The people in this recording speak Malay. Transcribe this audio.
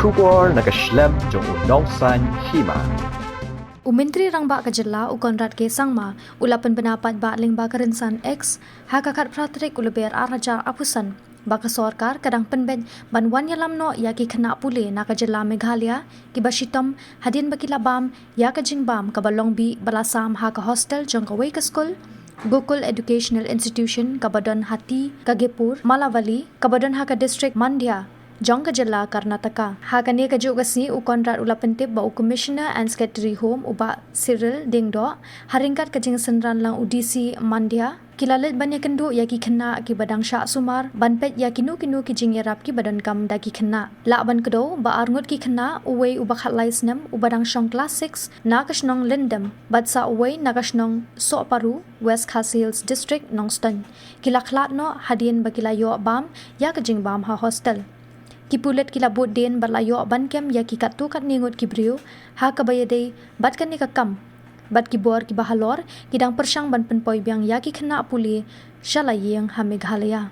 Bersyukur nakaslem jong unongsan Hima. Umentri rang ba kajela ukonrat ke sangma ulapan pendapat ba ling ba kerensan X hakakat pratrik ulaber arajar apusan baka Sorkar kadang Pynbeit banwan Ïalam no ya ki Khynnah pule na kajela Meghalaya ki bashitom hadin bakila bam ya kajing bam kabalong bi balasam haka hostel jong kawai ka school Gokul Educational Institution Kabadon Hati Kagepur Malavali Kabadon Haka District Mandya Jong Kajela Karnataka. Hakane kajugasi ukonrat ulapan tip ba Commissioner and Secretary Home uba Cyril Dingdo haringkat kajing senran lang UDC Mandya kilalit banyak kendu ya ki Khynnah ki badang syak sumar banpet ya kinu ki jing yarap ki badan kam da ki Khynnah lakban kedo ba arngut ki Khynnah uwe uba khatlai snem ubadang shong class 6 na kashnong lindem batsa uwe na kashnong Sorkar West Khas Hills District Nongston kilaklat no hadin bakilayo bam ya kajing bam ha hostel Kipulet kilabut din balayo bankem ya ki katu kat ningut kibriu ha kabayade bat kan ni kakam bat kibor ki bahalor kidang persyang ban penpoi biang ya ki Khynnah puli shalayeng ha Meghalaya.